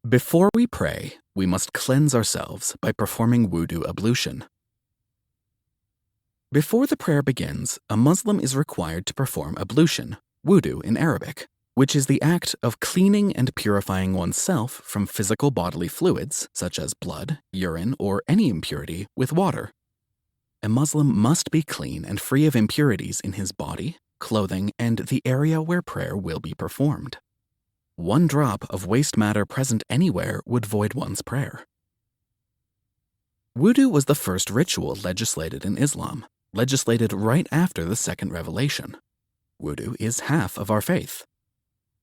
Before we pray, we must cleanse ourselves by performing Wudu Ablution. Before the prayer begins, a Muslim is required to perform ablution, wudu in Arabic, which is the act of cleaning and purifying oneself from physical bodily fluids, such as blood, urine, or any impurity, with water. A Muslim must be clean and free of impurities in his body, clothing, and the area where prayer will be performed. One drop of waste matter present anywhere would void one's prayer. Wudu was the first ritual legislated in Islam, legislated right after the second revelation. Wudu is half of our faith.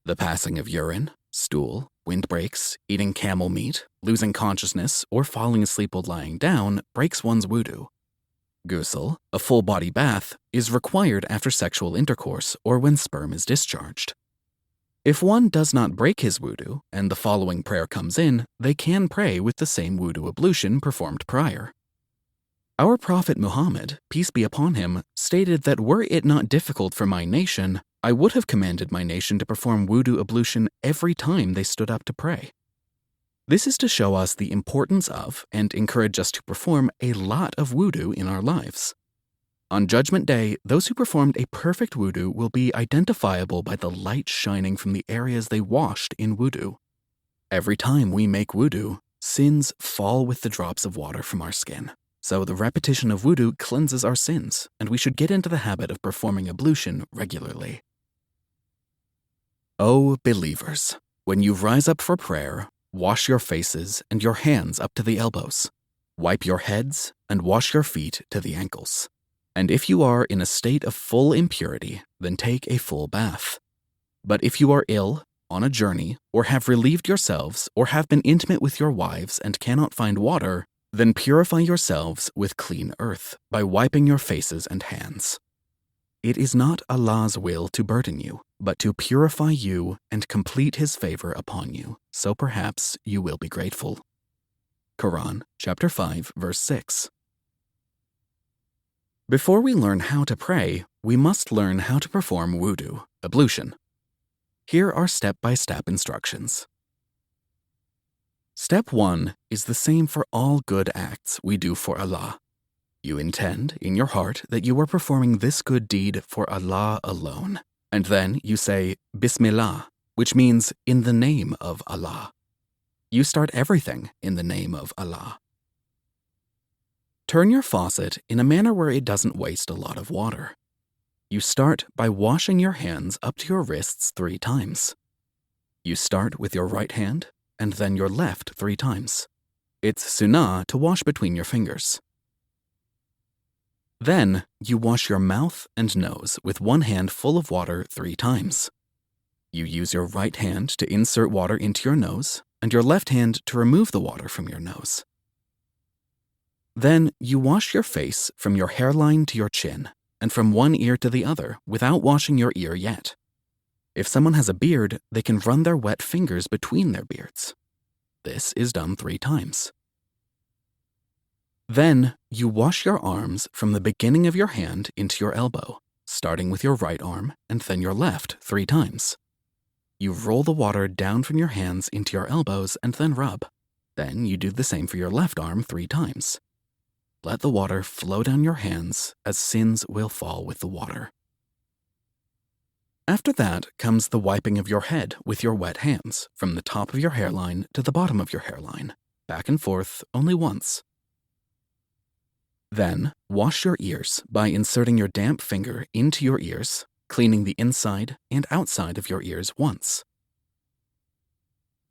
The passing of urine, stool, windbreaks, eating camel meat, losing consciousness, or falling asleep while lying down breaks one's wudu. Ghusl, a full-body bath, is required after sexual intercourse or when sperm is discharged. If one does not break his wudu and the following prayer comes in, they can pray with the same wudu ablution performed prior. Our Prophet Muhammad, peace be upon him, stated that were it not difficult for my nation, I would have commanded my nation to perform wudu ablution every time they stood up to pray. This is to show us the importance of and encourage us to perform a lot of wudu in our lives. On Judgment Day, those who performed a perfect wudu will be identifiable by the light shining from the areas they washed in wudu. Every time we make wudu, sins fall with the drops of water from our skin. So the repetition of wudu cleanses our sins, and we should get into the habit of performing ablution regularly. O believers, when you rise up for prayer, wash your faces and your hands up to the elbows. Wipe your heads and wash your feet to the ankles. And if you are in a state of full impurity, then take a full bath. But if you are ill, on a journey, or have relieved yourselves, or have been intimate with your wives and cannot find water, then purify yourselves with clean earth by wiping your faces and hands. It is not Allah's will to burden you, but to purify you and complete His favor upon you, so perhaps you will be grateful. Quran, chapter 5, verse 6. Before we learn how to pray, we must learn how to perform wudu, ablution. Here are step-by-step instructions. Step 1 is the same for all good acts we do for Allah. You intend in your heart that you are performing this good deed for Allah alone, and then you say Bismillah, which means in the name of Allah. You start everything in the name of Allah. Turn your faucet in a manner where it doesn't waste a lot of water. You start by washing your hands up to your wrists 3 times. You start with your right hand and then your left 3 times. It's sunnah to wash between your fingers. Then you wash your mouth and nose with one hand full of water 3 times. You use your right hand to insert water into your nose and your left hand to remove the water from your nose. Then you wash your face from your hairline to your chin and from one ear to the other without washing your ear yet. If someone has a beard, they can run their wet fingers between their beards. This is done 3 times. Then you wash your arms from the beginning of your hand into your elbow, starting with your right arm and then your left 3 times. You roll the water down from your hands into your elbows and then rub. Then you do the same for your left arm 3 times. Let the water flow down your hands, as sins will fall with the water. After that comes the wiping of your head with your wet hands, from the top of your hairline to the bottom of your hairline, back and forth only once. Then wash your ears by inserting your damp finger into your ears, cleaning the inside and outside of your ears once.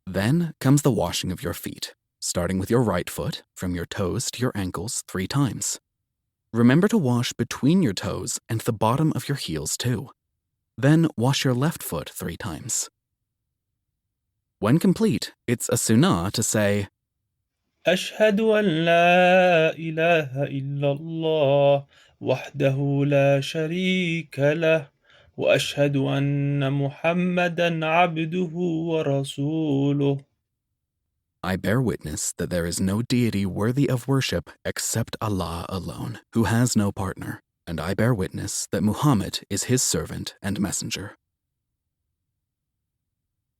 Then comes the washing of your feet, starting with your right foot, from your toes to your ankles 3 times. Remember to wash between your toes and the bottom of your heels too. Then wash your left foot 3 times. When complete, it's a sunnah to say, أشهد أن لا إله إلا الله وحده لا شريك له وأشهد أن محمدا عبده ورسوله. I bear witness that there is no deity worthy of worship except Allah alone, who has no partner, and I bear witness that Muhammad is his servant and messenger.